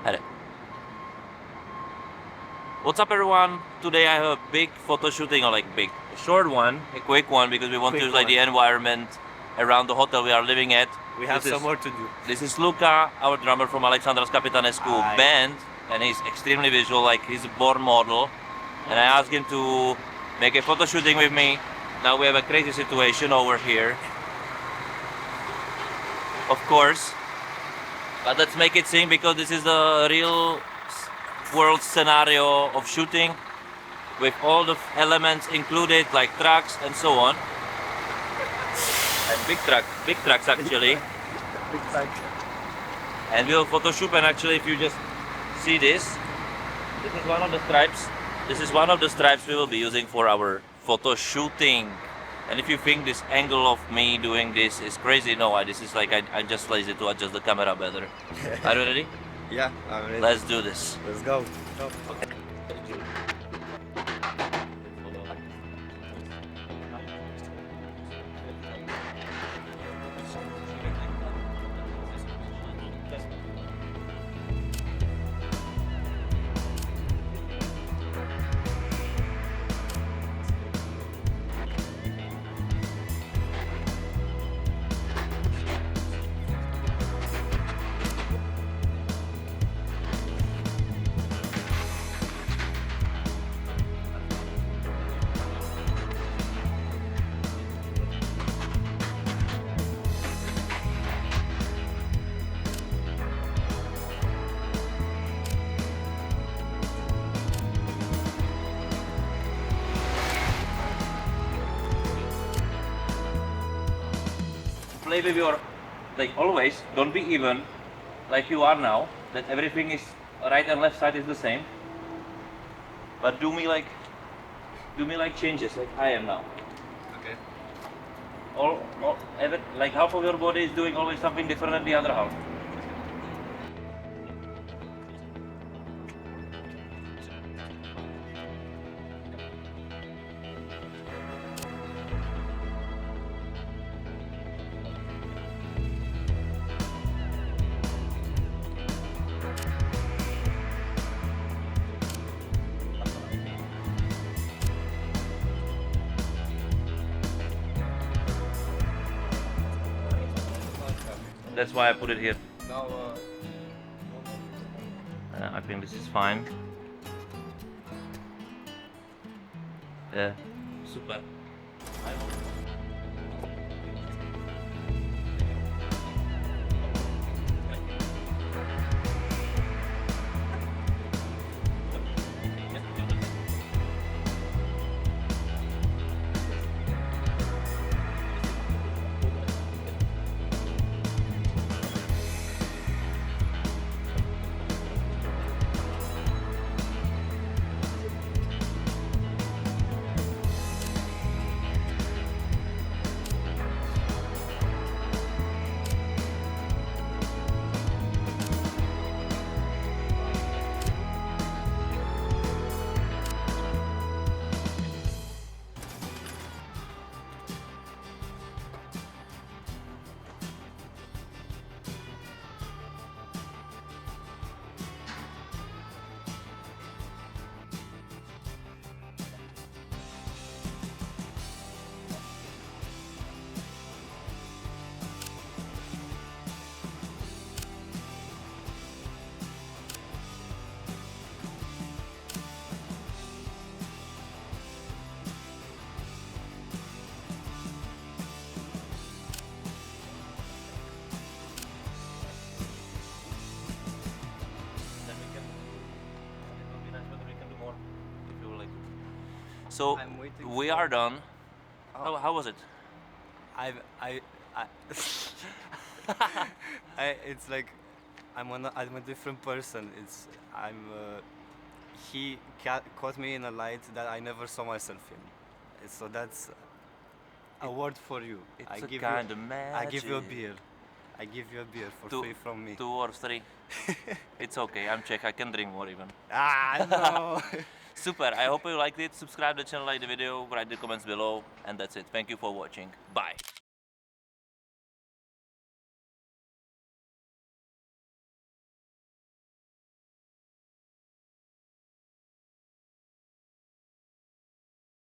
Hede. What's up everyone? Today I have a big photo shooting, or like big, a short one, a quick one, because we want to use like the environment around the hotel we are living at. We have some more to do. This is Luca, our drummer from Alexandras Capitanescu band, and he's extremely visual, like he's a born model. And I asked him to make a photo shooting with me. Now we have a crazy situation over here, of course. But let's make it sing, because this is the real world scenario of shooting, with all the elements included, like trucks and so on. And big trucks actually. Big truck. And we'll Photoshop, and actually if you just see this is one of the stripes. This is one of the stripes we will be using for our photo shooting. And if you think this angle of me doing this is crazy, no, this is like I'm just lazy to adjust the camera better. Are you ready? Yeah, I'm ready. Let's do this. Let's go. Okay. Play with your, like always, don't be even, like you are now, that everything is right and left side is the same. But do me like changes, like I am now. Okay. Like half of your body is doing always something different than the other half. That's why I put it here. Now, I think this is fine. Yeah, super. So we are done. How was it? it's like I'm a different person. He caught me in a light that I never saw myself in. So that's a word for you. It's I give kind you, of magic. I give you a beer. I give you a beer for free from me. 2 or 3. It's okay, I'm Czech, I can drink more even. No. Super, I hope you liked it. Subscribe to the channel, like the video, write the comments below, and that's it. Thank you for watching. Bye.